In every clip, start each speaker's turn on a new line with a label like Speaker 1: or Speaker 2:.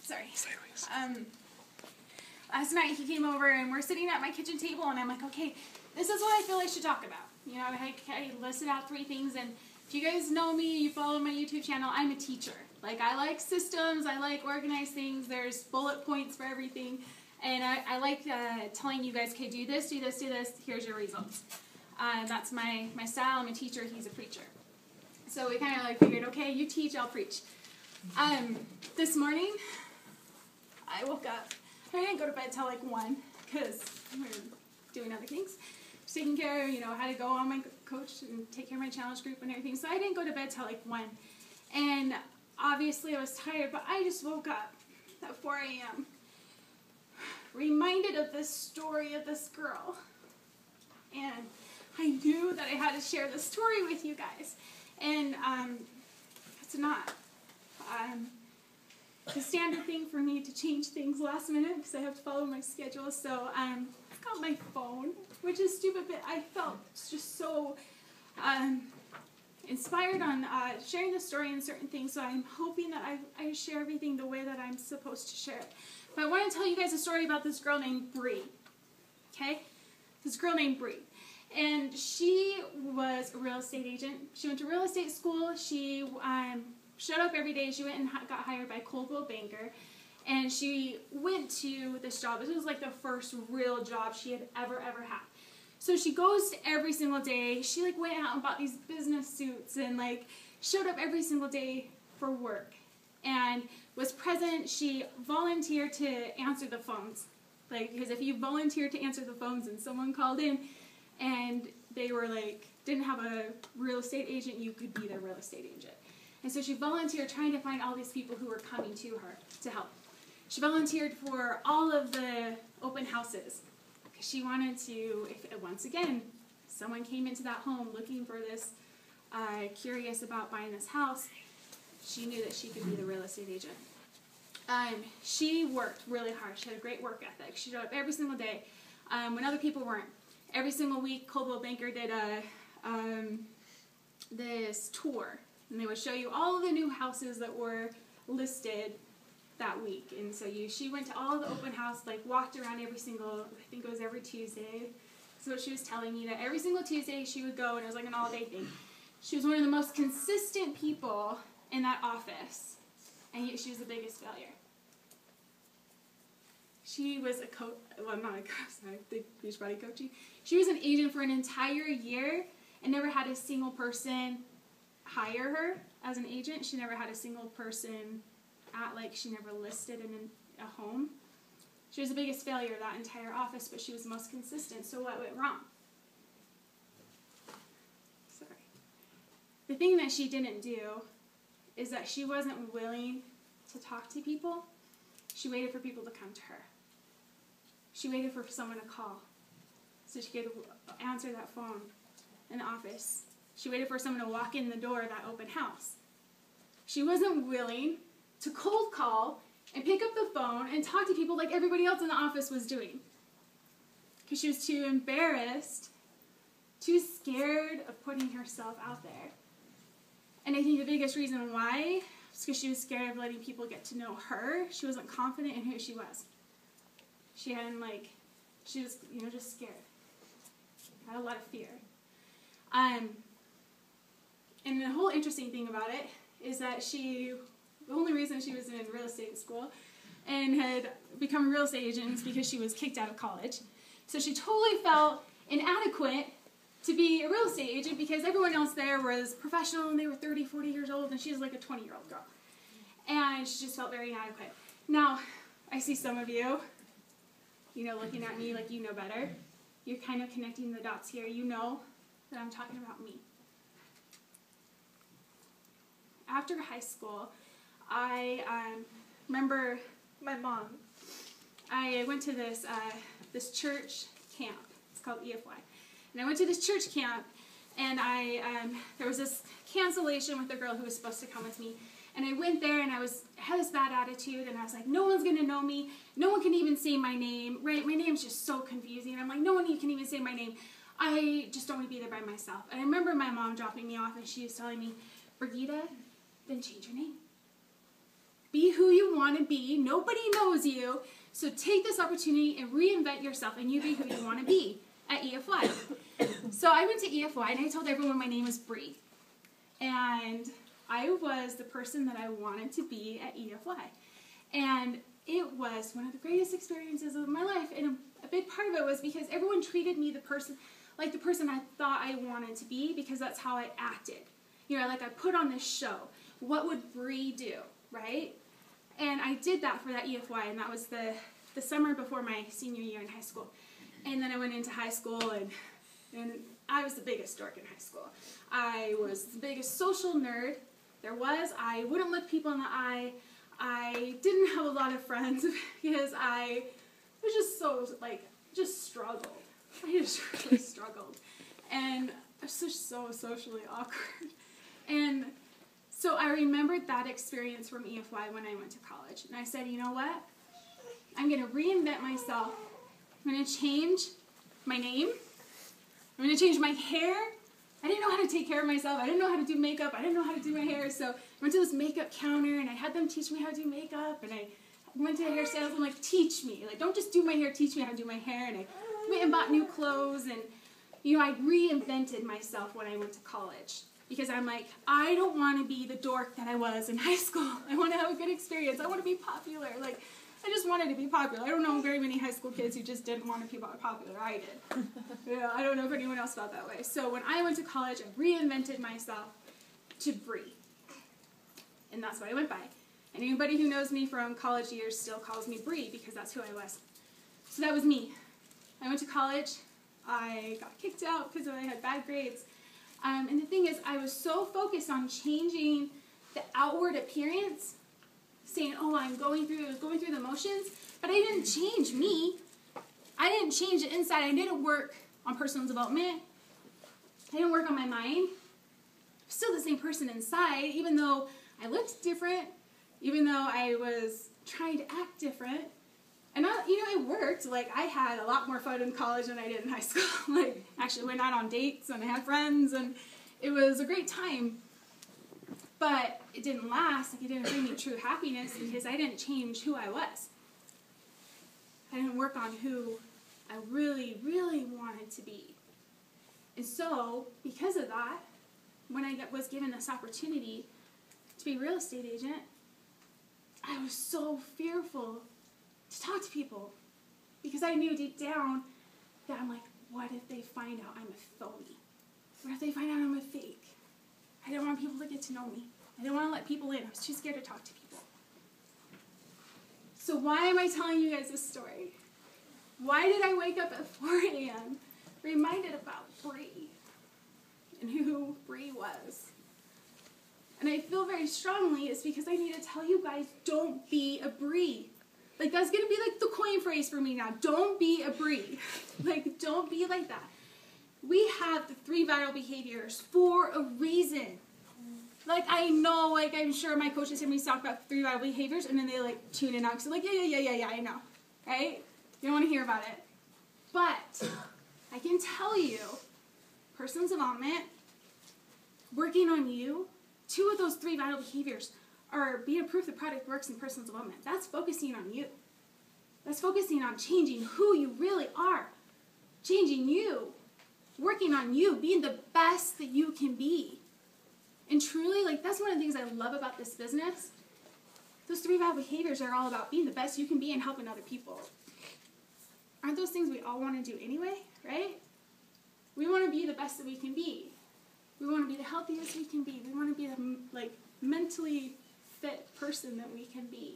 Speaker 1: Sorry. Last night he came over and we're sitting at my kitchen table and I'm like, okay, this is what I feel I should talk about. You know, I listed out 3 things, and if you guys know me, you follow my YouTube channel, I'm a teacher. Like, I like systems, I like organized things, there's bullet points for everything, and I like telling you guys, okay, do this, here's your results. That's my style. I'm a teacher, he's a preacher. So we kind of like figured, okay, you teach, I'll preach. This morning, I woke up. I didn't go to bed till like 1 because we were doing other things. Just taking care of, you know, I had to go on my coach and take care of my challenge group and everything. So I didn't go to bed till like 1. And obviously I was tired, but I just woke up at 4 a.m. reminded of this story of this girl. And I knew that I had to share this story with you guys. And it's not the standard thing for me to change things last minute because I have to follow my schedule. So I've got my phone, which is stupid, but I felt just so inspired on sharing the story and certain things. So I'm hoping that I share everything the way that I'm supposed to share it. But I want to tell you guys a story about this girl named Bree. Okay? This girl named Bree. And she was a real estate agent. She went to real estate school. She showed up every day. She went and got hired by Coldwell Banker. And she went to this job. This was like the first real job she had ever had. So she goes to every single day. She like went out and bought these business suits and like showed up every single day for work. And was present. She volunteered to answer the phones. Like, because if you volunteered to answer the phones and someone called in and they were like, didn't have a real estate agent, you could be their real estate agent. And so she volunteered trying to find all these people who were coming to her to help. She volunteered for all of the open houses. Because she wanted to, if once again, someone came into that home looking for this, curious about buying this house, she knew that she could be the real estate agent. She worked really hard. She had a great work ethic. She showed up every single day when other people weren't. Every single week, Coldwell Banker did this tour. And they would show you all the new houses that were listed that week. And so she went to all the open house, like walked around every single, I think it was every Tuesday. So what she was telling me, that every single Tuesday she would go, and it was like an all-day thing. She was one of the most consistent people in that office, and yet she was the biggest failure. She was a coach, well, not a coach, sorry, the Beachbody coaching. She was an agent for an entire year and never had a single person hire her as an agent. She never had a single person she never listed in a home. She was the biggest failure of that entire office, but she was the most consistent. So what went wrong? Sorry. The thing that she didn't do is that she wasn't willing to talk to people. She waited for people to come to her. She waited for someone to call so she could answer that phone in the office. She waited for someone to walk in the door of that open house. She wasn't willing to cold call and pick up the phone and talk to people like everybody else in the office was doing. Because she was too embarrassed, too scared of putting herself out there. And I think the biggest reason why is because she was scared of letting people get to know her. She wasn't confident in who she was. She hadn't she was, just scared. Had a lot of fear. And the whole interesting thing about it is that the only reason she was in real estate school and had become a real estate agent is because she was kicked out of college. So she totally felt inadequate to be a real estate agent because everyone else there was professional and they were 30, 40 years old, and she was like a 20-year-old girl. And she just felt very inadequate. Now, I see some of you, looking at me like you know better. You're kind of connecting the dots here. You know that I'm talking about me. After high school, I remember my mom. I went to this church camp. It's called EFY. And I went to this church camp, and there was this cancellation with a girl who was supposed to come with me. And I went there, and I had this bad attitude, and I was like, no one's going to know me. No one can even say my name, right? My name's just so confusing. And I'm like, no one can even say my name. I just don't want to be there by myself. And I remember my mom dropping me off, and she was telling me, Brigitte, then change your name. Be who you want to be. Nobody knows you. So take this opportunity and reinvent yourself, and you be who you want to be at EFY. So I went to EFY, and I told everyone my name was Bree. And I was the person that I wanted to be at EFY. And it was one of the greatest experiences of my life. And a big part of it was because everyone treated me like the person I thought I wanted to be, because that's how I acted. You know, like I put on this show. What would Bree do, right? And I did that for that EFY, and that was the summer before my senior year in high school. And then I went into high school, and I was the biggest dork in high school. I was the biggest social nerd there was. I wouldn't look people in the eye. I didn't have a lot of friends because I was just so, just struggled. I just really struggled. And I was just so socially awkward. And so I remembered that experience from EFY when I went to college. And I said, you know what? I'm going to reinvent myself. I'm going to change my name. I'm going to change my hair. I didn't know how to take care of myself. I didn't know how to do makeup. I didn't know how to do my hair. So I went to this makeup counter, and I had them teach me how to do makeup. And I went to a hair salesman, like, teach me. Like, don't just do my hair, teach me how to do my hair. And I went and bought new clothes. And, you know, I reinvented myself when I went to college. Because I'm like, I don't want to be the dork that I was in high school. I want to have a good experience. I want to be popular. Like, I just wanted to be popular. I don't know very many high school kids who just didn't want to be popular. I did. Yeah, I don't know if anyone else felt that way. So when I went to college, I reinvented myself to Bree. And that's what I went by. And anybody who knows me from college years still calls me Bree, because that's who I was. So that was me. I went to college. I got kicked out because I had bad grades. And the thing is, I was so focused on changing the outward appearance, saying, oh, I was going through the motions, but I didn't change me. I didn't change the inside. I didn't work on personal development. I didn't work on my mind. I'm still the same person inside, even though I looked different, even though I was trying to act different. And, it worked. Like, I had a lot more fun in college than I did in high school. Like, actually went out on dates, and I had friends, and it was a great time. But it didn't last. Like, it didn't bring me true happiness, because I didn't change who I was. I didn't work on who I really, really wanted to be. And so, because of that, when I was given this opportunity to be a real estate agent, I was so fearful to talk to people, because I knew deep down that I'm like, what if they find out I'm a phony? What if they find out I'm a fake? I didn't want people to get to know me. I didn't want to let people in. I was too scared to talk to people. So why am I telling you guys this story? Why did I wake up at 4 a.m. reminded about Bree and who Bree was? And I feel very strongly it's because I need to tell you guys, don't be a Bree. Like, that's going to be like the coin phrase for me now. Don't be a Bree. Like, don't be like that. We have the 3 vital behaviors for a reason. Like, I know, like, I'm sure my coaches hear me talk about 3 vital behaviors, and then they, like, tune in out. So, like, yeah, I know. Right? You don't want to hear about it. But I can tell you, personal development, working on you, 2 of those 3 vital behaviors are being a proof the product works in personal development. That's focusing on you. That's focusing on changing who you really are. Changing you. Working on you. Being the best that you can be. And truly, like, that's one of the things I love about this business. Those 3 vital behaviors are all about being the best you can be and helping other people. Aren't those things we all want to do anyway, right? We want to be the best that we can be. We want to be the healthiest we can be. We want to be the, like, mentally fit person that we can be.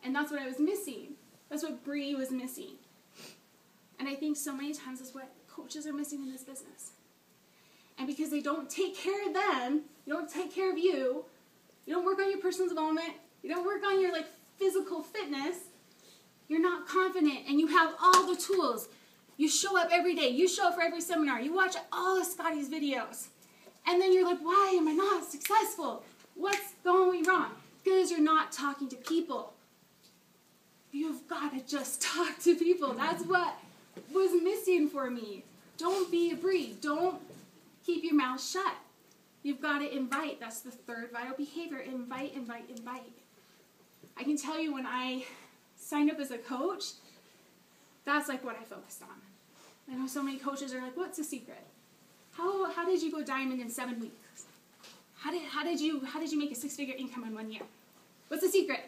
Speaker 1: And that's what I was missing. That's what Bree was missing. And I think so many times that's what coaches are missing in this business. And because they don't take care of them, you don't take care of you, you don't work on your personal development, you don't work on your, like, physical fitness, you're not confident, and you have all the tools. You show up every day, you show up for every seminar, you watch all of Scotty's videos, and then you're like, why am I not successful? What's going wrong? Because you're not talking to people. You've got to just talk to people. That's what was missing for me. Don't be a Bree. Don't keep your mouth shut. You've got to invite. That's the third vital behavior. Invite, invite, invite. I can tell you when I signed up as a coach, that's like what I focused on. I know so many coaches are like, what's the secret? How did you go diamond in 7 weeks? How did you make a 6-figure income in 1 year? What's the secret?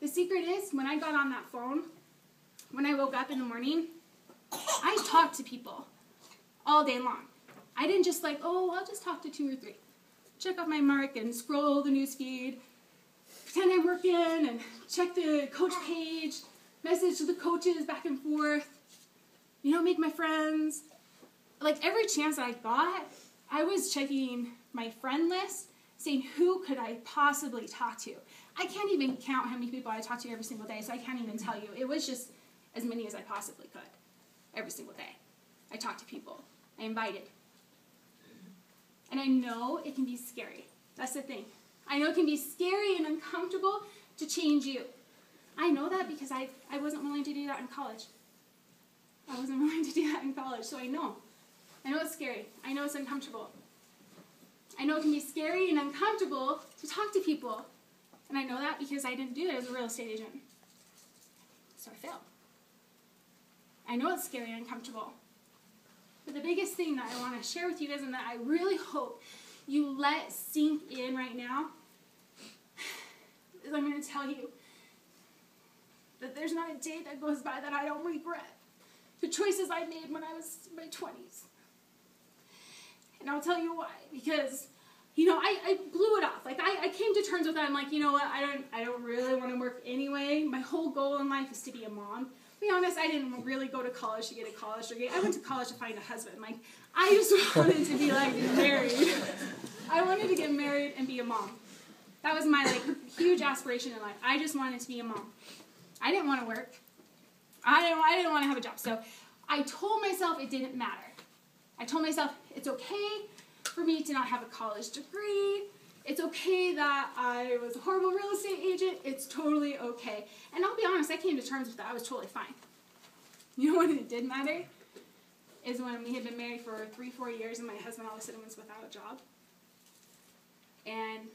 Speaker 1: The secret is when I got on that phone, when I woke up in the morning, I talked to people all day long. I didn't just like, oh, I'll just talk to 2 or 3. Check off my mark and scroll the news feed, pretend I'm working and check the coach page, message to the coaches back and forth, make my friends. Like every chance I got, I was checking my friend list, saying who could I possibly talk to. I can't even count how many people I talk to every single day, so I can't even tell you. It was just as many as I possibly could every single day. I talked to people. I invited. And I know it can be scary. That's the thing. I know it can be scary and uncomfortable to change you. I know that because I wasn't willing to do that in college. I wasn't willing to do that in college, so I know. I know it's scary. I know it's uncomfortable. I know it can be scary and uncomfortable to talk to people. And I know that because I didn't do it as a real estate agent. So I failed. I know it's scary and uncomfortable. But the biggest thing that I want to share with you guys and that I really hope you let sink in right now is I'm going to tell you that there's not a day that goes by that I don't regret the choices I made when I was in my 20s. And I'll tell you why. Because, I blew it off. Like, I came to terms with that. I'm like, you know what? I don't really want to work anyway. My whole goal in life is to be a mom. To be honest, I didn't really go to college to get a college degree. I went to college to find a husband. Like, I just wanted to be, married. I wanted to get married and be a mom. That was my, huge aspiration in life. I just wanted to be a mom. I didn't want to work. I didn't want to have a job. So I told myself it didn't matter. I told myself it's okay for me to not have a college degree. It's okay that I was a horrible real estate agent. It's totally okay. And I'll be honest, I came to terms with that. I was totally fine. You know what it did matter? Is when we had been married for 3-4 years and my husband all of a sudden was without a job. And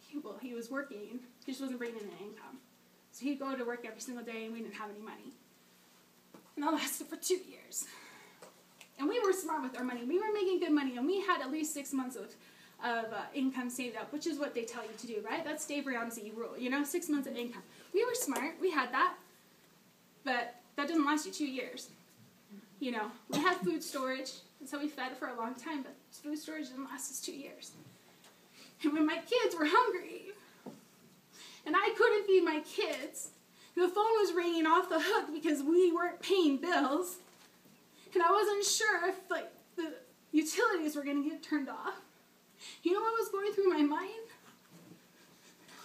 Speaker 1: he was working. He just wasn't bringing in income. So he'd go to work every single day and we didn't have any money. And that lasted for 2 years. And we were smart with our money. We were making good money, and we had at least 6 months of income saved up, which is what they tell you to do, right? That's Dave Ramsey rule, 6 months of income. We were smart. We had that. But that doesn't last you 2 years. We had food storage, and so we fed for a long time, but food storage didn't last us 2 years. And when my kids were hungry, and I couldn't feed my kids, the phone was ringing off the hook because we weren't paying bills, and I wasn't sure if, the utilities were going to get turned off. You know what was going through my mind?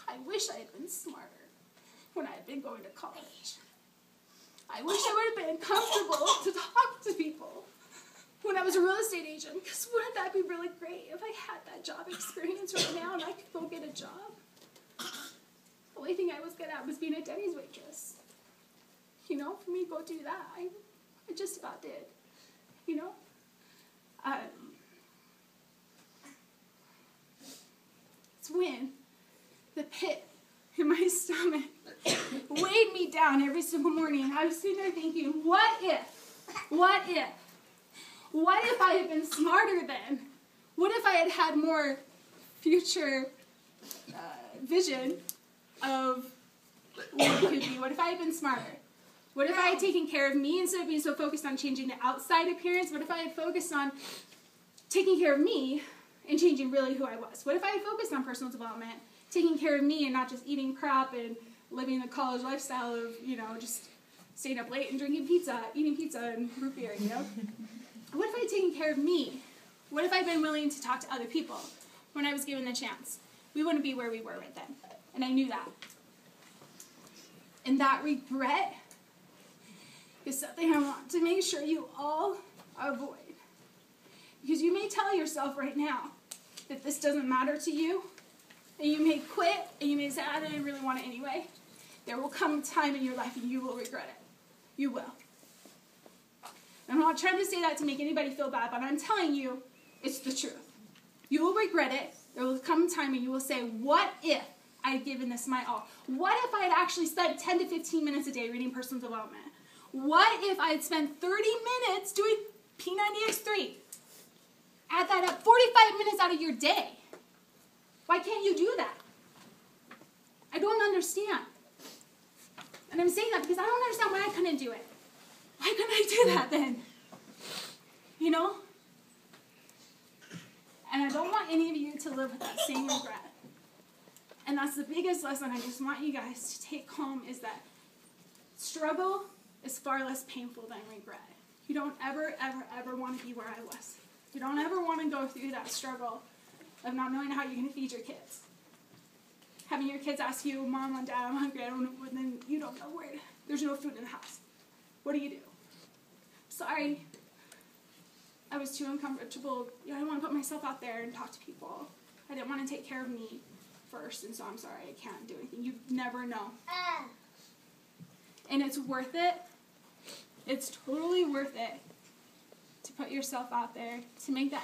Speaker 1: I wish I had been smarter when I had been going to college. I wish I would have been comfortable to talk to people when I was a real estate agent, because wouldn't that be really great if I had that job experience right now and I could go get a job? The only thing I was good at was being a Denny's waitress. For me to go do that, I just about did. It's when the pit in my stomach weighed me down every single morning. I was sitting there thinking, what if I had been smarter then? What if I had had more future vision of what it could be? What if I had been smarter? What if I had taken care of me instead of being so focused on changing the outside appearance? What if I had focused on taking care of me and changing really who I was? What if I had focused on personal development, taking care of me and not just eating crap and living the college lifestyle of, just staying up late and drinking pizza, eating pizza and root beer, What if I had taken care of me? What if I had been willing to talk to other people when I was given the chance? We wouldn't be where we were right then. And I knew that. And that regret is something I want to make sure you all avoid. Because you may tell yourself right now that this doesn't matter to you, and you may quit, and you may say, I didn't really want it anyway. There will come a time in your life and you will regret it. You will. I'm not trying to say that to make anybody feel bad, but I'm telling you, it's the truth. You will regret it, There will come a time when you will say, what if I had given this my all? What if I had actually spent 10 to 15 minutes a day reading personal development? What if I had spent 30 minutes doing P90X3? Add that up, 45 minutes out of your day. Why can't you do that? I don't understand. And I'm saying that because I don't understand why I couldn't do it. Why couldn't I do that then? You know? And I don't want any of you to live with that same regret. And that's the biggest lesson I just want you guys to take home, is that struggle is far less painful than regret. You don't ever, ever, ever want to be where I was. You don't ever want to go through that struggle of not knowing how you're going to feed your kids. Having your kids ask you, Mom and Dad, I'm hungry, I don't know, and then you don't know where, there's no food in the house. What do? Sorry. I was too uncomfortable. I didn't want to put myself out there and talk to people. I didn't want to take care of me first, and so I'm sorry, I can't do anything. You never know. And it's worth it. It's totally worth it to put yourself out there, to make that